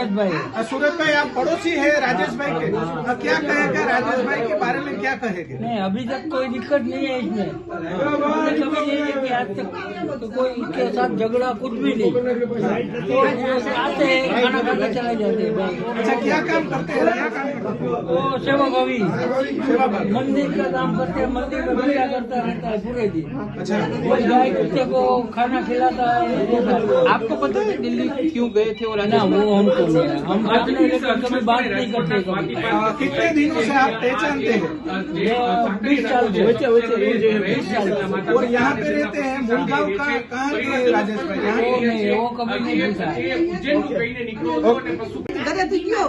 सूरज भाई आप पड़ोसी है राजेश भाई के, क्या कहेगा राजेश भाई के बारे में, क्या कहेंगे? नहीं, अभी तक कोई दिक्कत नहीं है इसमें। हमने कभी नहीं है कि आज तक तो कोई इसके साथ झगड़ा कुछ भी नहीं। तो यहाँ से आते हैं, खाना खाने चले जाते हैं। अच्छा, क्या काम करते हैं? क्या काम करते हैं? वो सेवा भावी मंदिर का काम करते हैं, मंदिर में पूजा करता रहता है पूरे दिन। अच्छा, वो गाय कुत्ते को खाना खिलाता है। आपको पता है दिल्ली क्यों गए थे? और ना, वो हमको नहीं है। हम अपने लेकर कभी बात नहीं करते कभी। कितने दिनों से आप पहचानते हैं? 20 साल से। 20 साल। और यहाँ पे रहते हैं मुलगांव का, कहाँ के राजेश भाई? यहाँ वो नहीं, वो कभी नहीं पूछा। ઘરેથી ગયો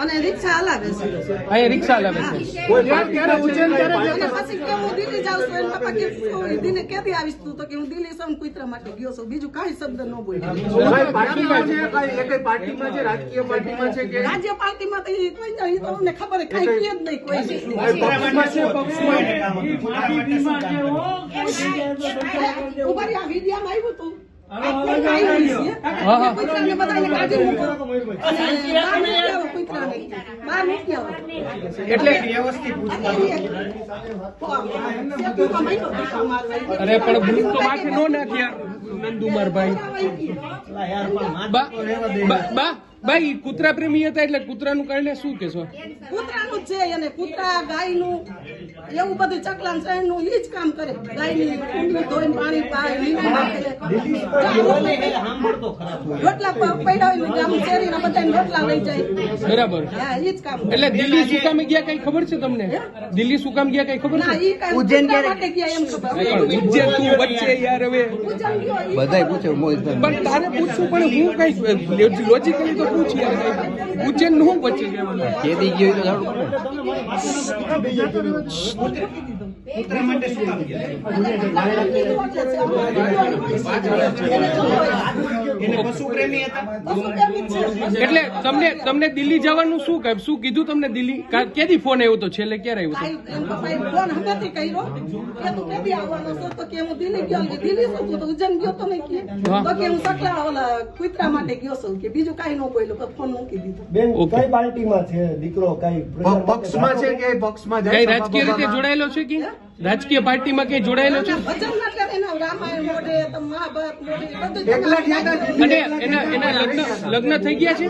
અને રિક્ષા હલાવે છે અહીંયા રિક્ષા હલાવે છે। અને પછી કે હું દિલ્હી જાઉં છું એના પપ્પા કે દિલ્હી ક્યાંથી આવીશ તું? તો કે હું દિલ્હી સૌ કુતરા માટે ગયો છું, બીજું કાંઈ શબ્દ ન બોલ્યો। રાજ્ય પાર્ટીમાં તો ઈ કોઈ નહીં, તો અમને ખબર કાંઈ કહે જ નહીં કોઈ। ઉભા રહ્યા, વિડીયામાં આવ્યું હતું। એટલે અરે પણ ભૂલ તો માથે નો નાખ્યા નંદુમાર ભાઈ। ભાઈ કૂતરા પ્રેમી હતા એટલે કૂતરાનું કારણે શું કેશો? કૂતરાનું છે અને કૂતરા ગાયનું એવું બધું ચકલા શહેરનું ઈ જ કામ કરે। ગાયની કુંડી ધોઈને પાણી પાય, લીંબુ નાખે, રોટલા પડ્યા હોય ગામ શેરીના બધાને રોટલા લઈ જાય। બરાબર, હા, ઈ જ કામ। એટલે દિલ્હી શું કામ ગયા કઈ ખબર છે તમને? દિલ્હી શું કામ ગયા કઈ ખબર ના, છે? ઈ કાંઈ ઉજ્જૈન માટે ગયા એમ ખબર। ઉજ્જૈન તું વચ્ચે યાર હવે ઉજ્જૈન ગયો ઈ બધાય પૂછે પણ તારે પૂછવું પણ હું કઈ લોજિકલી તો પૂછી ઉજ્જૈન નું હું વચ્ચે કહેવાનું? કેદી ગયો તો જાણવું કૂતરા માટે શું કામ ગયા? એને પશુ પ્રેમી હતા? એટલે તમને દિલ્હી જવાનું શું કહે, શું કીધું તમને? દિલ્હી કેદી ફોન આવ્યો તો? છેલ્લે ક્યારે આવ્યો હતો? એમ પપ્પાએ ફોન હમણાંથી કર્યો કે તું કેદી આવવાનો છો? તો કે હું દિલ્હી ગયો। દિલ્હી શું? તું તો ઉજ્જૈન ગયો તો નહીં કે? તો કે હું સકલા ઓલા કુતરા માટે ગયો છું કે બીજું કાંઈ ન બોલ્યો, ફોન મૂકી દીધો। બેન કઈ પાર્ટીમાં છે દીકરો? કઈ પક્ષમાં છે કે પક્ષમાં કઈ રાજકીય રીતે જોડાયેલો છે કે રાજકીય પાર્ટીમાં કઈ જોડાયેલો છે? ભજન એટલે એના રામાયણ મોઢે તો મહાભારત મોઢે બધું અને એના લગ્ન થઈ ગયા છે?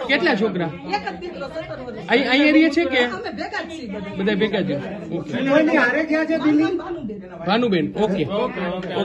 કેટલા છોકરા? એક જ દીકરો 17 વર્ષ। અહીંયા રહે છે કે અમે ભેગા જ છીએ બધા। બધા ભેગા છે? ઓકે, કોઈની હારે ગયા છે દિલ્હી? ભાનુબેન। ભાનુબેન, ઓકે।